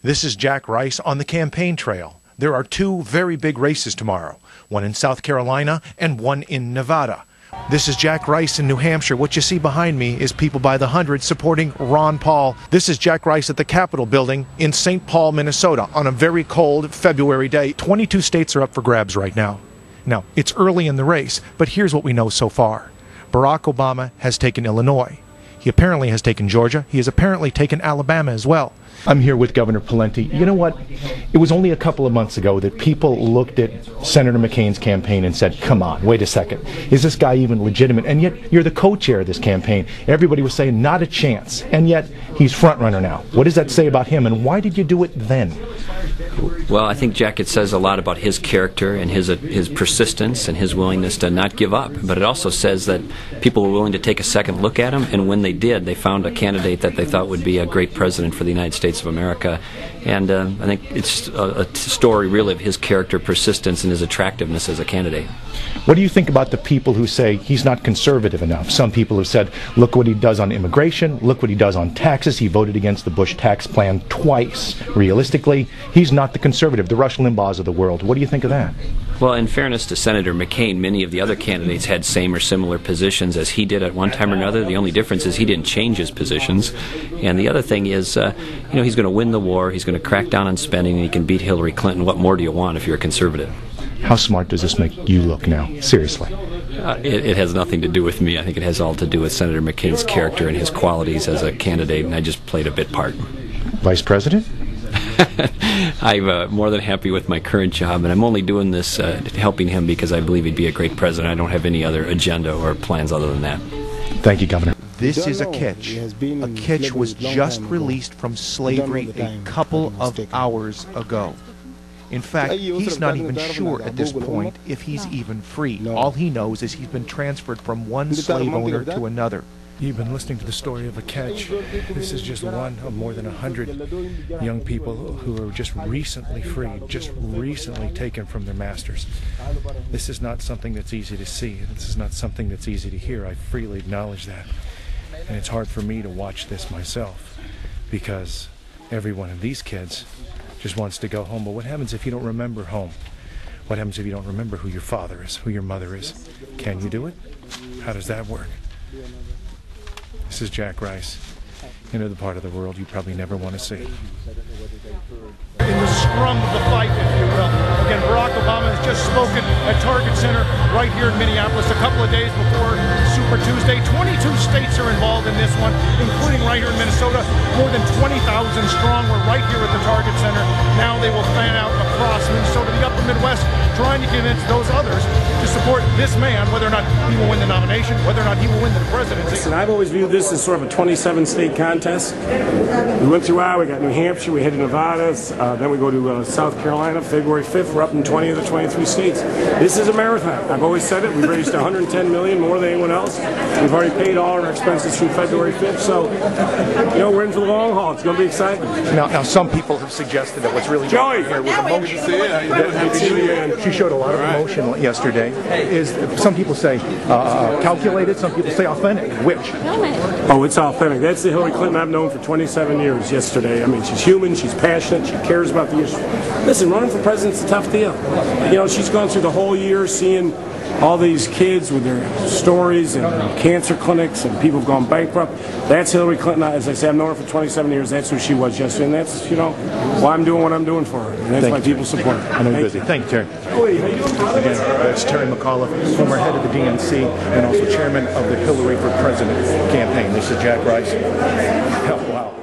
This is Jack Rice on the campaign trail. There are two very big races tomorrow, one in South Carolina and one in Nevada. This is Jack Rice in New Hampshire. What you see behind me is people by the hundreds supporting Ron Paul. This is Jack Rice at the Capitol building in St. Paul, Minnesota on a very cold February day. 22 states are up for grabs right now. Now, it's early in the race, but here's what we know so far. Barack Obama has taken Illinois. He apparently has taken Georgia. He has apparently taken Alabama as well. I'm here with Governor Pawlenty. You know what? It was only a couple of months ago that people looked at Senator McCain's campaign and said, come on, wait a second. Is this guy even legitimate? And yet, you're the co-chair of this campaign. Everybody was saying, not a chance. And yet, he's front runner now. What does that say about him, and why did you do it then? Well, I think, Jack, it says a lot about his character and his persistence and his willingness to not give up. But it also says that people were willing to take a second look at him, and when they did, they found a candidate that they thought would be a great president for the United States of America. And I think it's a story really of his character, persistence, and his attractiveness as a candidate. What do you think about the people who say he's not conservative enough? Some people have said, look what he does on immigration, look what he does on taxes. He voted against the Bush tax plan twice. Realistically, he's not the conservative, the Rush Limbaughs of the world. What do you think of that? Well, in fairness to Senator McCain, many of the other candidates had same or similar positions as he did at one time or another. The only difference is he didn't change his positions. And the other thing is, he's going to win the war, he's going to crack down on spending, and he can beat Hillary Clinton. What more do you want if you're a conservative? How smart does this make you look now? Seriously. It has nothing to do with me. I think it has all to do with Senator McCain's character and his qualities as a candidate, and I just played a bit part. Vice President? I'm more than happy with my current job, and I'm only doing this helping him because I believe he'd be a great president. I don't have any other agenda or plans other than that. Thank you, Governor. This is a catch. A catch was just released from slavery a couple of hours ago. In fact, he's not even sure at this point if he's even free. All he knows is he's been transferred from one slave owner to another. You've been listening to the story of a catch. This is just one of more than 100 young people who were just recently freed, just recently taken from their masters. This is not something that's easy to see. This is not something that's easy to hear. I freely acknowledge that. And it's hard for me to watch this myself because every one of these kids just wants to go home. But what happens if you don't remember home? What happens if you don't remember who your father is, who your mother is? Can you do it? How does that work? This is Jack Rice, into the part of the world you probably never want to see. In the scrum of the fight, if you will. Again, Barack Obama has just spoken at Target Center right here in Minneapolis a couple of days before Super Tuesday. 22 states are involved in this one, including right here in Minnesota. More than 20,000 strong. We're right here at the Target Center. Now they will fan out across Minnesota, the upper Midwest, trying to convince those others to support this man, whether or not he will win the nomination, whether or not he will win the presidency. Listen, I've always viewed this as sort of a 27-state contest. We went through Iowa, we got New Hampshire, we headed to Nevada, then we go to South Carolina, February 5th. We're up in 20 of the 23 states. This is a marathon. I've always said it. We've raised $110 million, more than anyone else. We've already paid all our expenses through February 5th. So, we're in for the long haul. It's going to be exciting. Now some people have suggested that what's really Joey here was emotion. She showed a lot of emotion yesterday. Some people say calculated, some people say authentic. Which? Oh, it's authentic. That's the Hillary Clinton I've known for 27 years yesterday. I mean, she's human, she's passionate, she cares about the issue. Listen, running for president's a tough deal. She's gone through the whole year seeing all these kids with their stories and cancer clinics and people have gone bankrupt. That's Hillary Clinton. As I say, I've known her for 27 years. That's who she was yesterday. And that's, why I'm doing what I'm doing for her. And that's why people support her. I know you're busy. Thank you, Terry. Again, it's Terry McAuliffe, former head of the DNC and also chairman of the Hillary for President campaign. This is Jack Rice. Wow.